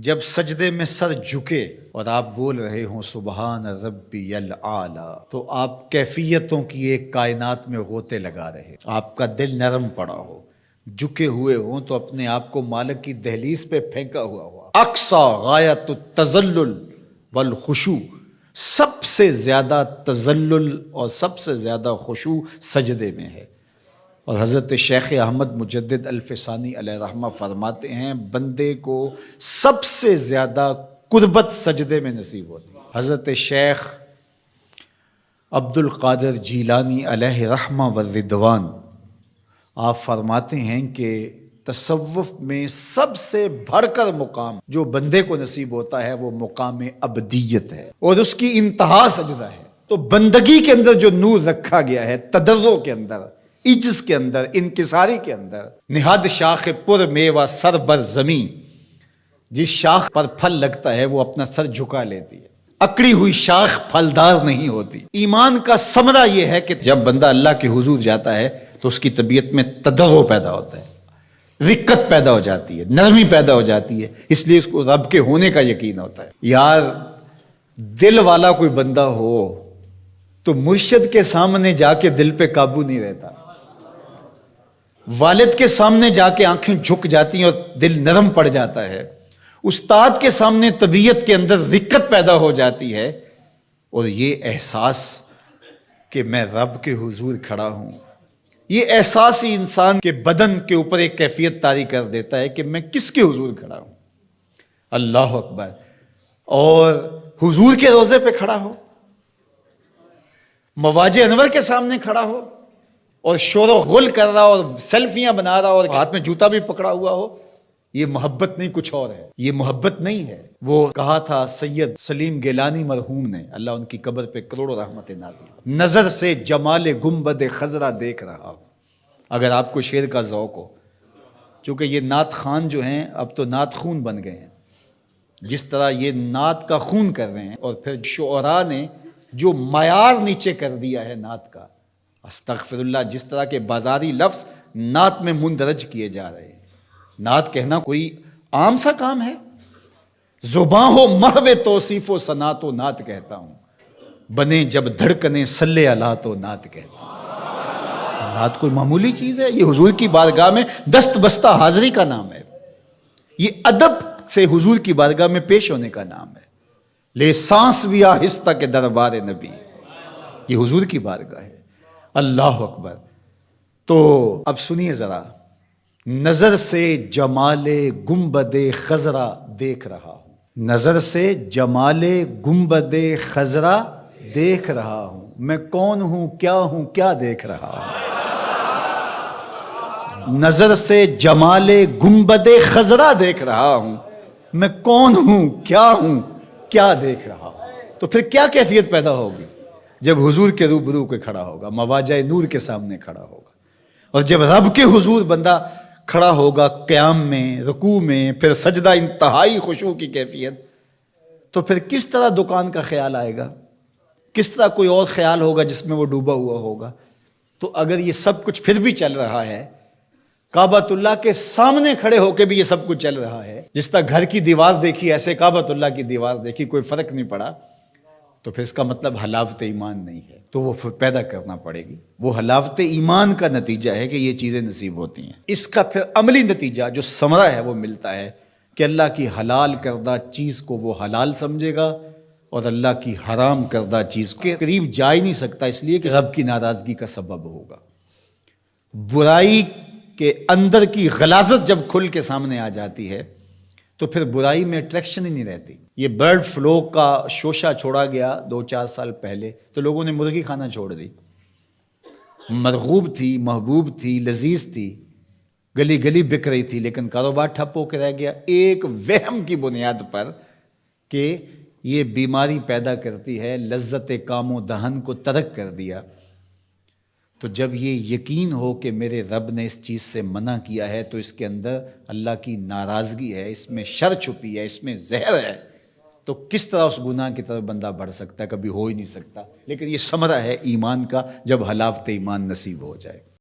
جب سجدے میں سر جھکے اور آپ بول رہے ہوں سبحان ربی الاعلی، تو آپ کیفیتوں کی ایک کائنات میں غوطے لگا رہے، آپ کا دل نرم پڑا ہو، جھکے ہوئے ہوں تو اپنے آپ کو مالک کی دہلیز پہ پھینکا ہوا اقصی غایت التذلل والخشوع، سب سے زیادہ تذلل اور سب سے زیادہ خشوع سجدے میں ہے۔ اور حضرت شیخ احمد مجدد الفسانی علیہ رحمہ فرماتے ہیں بندے کو سب سے زیادہ قربت سجدے میں نصیب ہوتی ہے۔ حضرت شیخ عبد القادر جیلانی علیہ رحمہ والرضوان آپ فرماتے ہیں کہ تصوف میں سب سے بڑھ کر مقام جو بندے کو نصیب ہوتا ہے وہ مقام عبدیت ہے، اور اس کی انتہا سجدہ ہے۔ تو بندگی کے اندر جو نور رکھا گیا ہے، تضرع کے اندر، عجز کے اندر، انکساری کے اندر، نہاد شاخ پر میوہ سر بر زمین، جس شاخ پر پھل لگتا ہے وہ اپنا سر جھکا لیتی ہے، اکڑی ہوئی شاخ پھلدار نہیں ہوتی۔ ایمان کا ثمرہ یہ ہے کہ جب بندہ اللہ کے حضور جاتا ہے تو اس کی طبیعت میں تضرع پیدا ہوتا ہے، رقت پیدا ہو جاتی ہے، نرمی پیدا ہو جاتی ہے، اس لیے اس کو رب کے ہونے کا یقین ہوتا ہے۔ یار دل والا کوئی بندہ ہو تو مرشد کے سامنے جا کے دل پہ قابو نہیں رہتا، والد کے سامنے جا کے آنکھیں جھک جاتی ہیں اور دل نرم پڑ جاتا ہے، استاد کے سامنے طبیعت کے اندر رقت پیدا ہو جاتی ہے، اور یہ احساس کہ میں رب کے حضور کھڑا ہوں، یہ احساس ہی انسان کے بدن کے اوپر ایک کیفیت طاری کر دیتا ہے کہ میں کس کے حضور کھڑا ہوں۔ اللہ اکبر! اور حضور کے روضے پہ کھڑا ہو، مواج انور کے سامنے کھڑا ہو، اور شور و غل کر رہا اور سیلفیاں بنا رہا اور ہاتھ میں جوتا بھی پکڑا ہوا ہو، یہ محبت نہیں، کچھ اور ہے، یہ محبت نہیں ہے۔ وہ کہا تھا سید سلیم گیلانی مرحوم نے، اللہ ان کی قبر پہ کروڑوں رحمت نازل، نظر سے جمال گنبد خضرا دیکھ رہا ہوں۔ اگر آپ کو شعر کا ذوق ہو، چونکہ یہ نعت خوان جو ہیں اب تو نعت خون بن گئے ہیں، جس طرح یہ نعت کا خون کر رہے ہیں، اور پھر شعراء نے جو معیار نیچے کر دیا ہے نعت کا، استغفر اللہ، جس طرح کے بازاری لفظ نعت میں مندرج کیے جا رہے ہیں۔ نعت کہنا کوئی عام سا کام ہے؟ زباں ہو محو توصیف و ثنا تو نعت کہتا ہوں، بنے جب دھڑکنے صلی اللہ تو نعت کہتا ہوں۔ نعت کوئی معمولی چیز ہے؟ یہ حضور کی بارگاہ میں دست بستہ حاضری کا نام ہے، یہ ادب سے حضور کی بارگاہ میں پیش ہونے کا نام ہے۔ لے سانس بھی آہستہ کے دربار نبی، یہ حضور کی بارگاہ ہے۔ اللہ اکبر! تو اب سنیے ذرا، نظر سے جمال گنبد خضرا دیکھ رہا ہوں، نظر سے جمال گنبد خضرا دیکھ رہا ہوں، میں کون ہوں کیا دیکھ رہا ہوں۔ نظر سے جمال گنبد خضرا دیکھ رہا ہوں، میں کون ہوں کیا دیکھ رہا ہوں۔ تو پھر کیا کیفیت پیدا ہوگی جب حضور کے روبرو کے کھڑا ہوگا، مواجہ نور کے سامنے کھڑا ہوگا، اور جب رب کے حضور بندہ کھڑا ہوگا قیام میں، رکوع میں، پھر سجدہ، انتہائی خشوع کی کیفیت، تو پھر کس طرح دکان کا خیال آئے گا، کس طرح کوئی اور خیال ہوگا جس میں وہ ڈوبا ہوا ہوگا۔ تو اگر یہ سب کچھ پھر بھی چل رہا ہے، کعبۃ اللہ کے سامنے کھڑے ہو کے بھی یہ سب کچھ چل رہا ہے، جس طرح گھر کی دیوار دیکھی ایسے کعبۃ اللہ کی دیوار دیکھی، کوئی فرق نہیں پڑا، تو پھر اس کا مطلب حلاوت ایمان نہیں ہے، تو وہ پھر پیدا کرنا پڑے گی۔ وہ حلاوت ایمان کا نتیجہ ہے کہ یہ چیزیں نصیب ہوتی ہیں۔ اس کا پھر عملی نتیجہ جو ثمرہ ہے وہ ملتا ہے کہ اللہ کی حلال کردہ چیز کو وہ حلال سمجھے گا، اور اللہ کی حرام کردہ چیز کے قریب جا ہی نہیں سکتا، اس لیے کہ رب کی ناراضگی کا سبب ہوگا۔ برائی کے اندر کی غلاظت جب کھل کے سامنے آ جاتی ہے تو پھر برائی میں اٹریکشن ہی نہیں رہتی۔ یہ برڈ فلو کا شوشہ چھوڑا گیا 2-4 سال پہلے تو لوگوں نے مرغی کھانا چھوڑ دی، مرغوب تھی، محبوب تھی، لذیذ تھی، گلی گلی بک رہی تھی، لیکن کاروبار ٹھپ ہو کے رہ گیا ایک وہم کی بنیاد پر کہ یہ بیماری پیدا کرتی ہے، لذت کام و دہن کو ترک کر دیا۔ تو جب یہ یقین ہو کہ میرے رب نے اس چیز سے منع کیا ہے تو اس کے اندر اللہ کی ناراضگی ہے، اس میں شر چھپی ہے، اس میں زہر ہے، تو کس طرح اس گناہ کی طرف بندہ بڑھ سکتا ہے؟ کبھی ہو ہی نہیں سکتا۔ لیکن یہ ثمرہ ہے ایمان کا جب حلاوت ایمان نصیب ہو جائے۔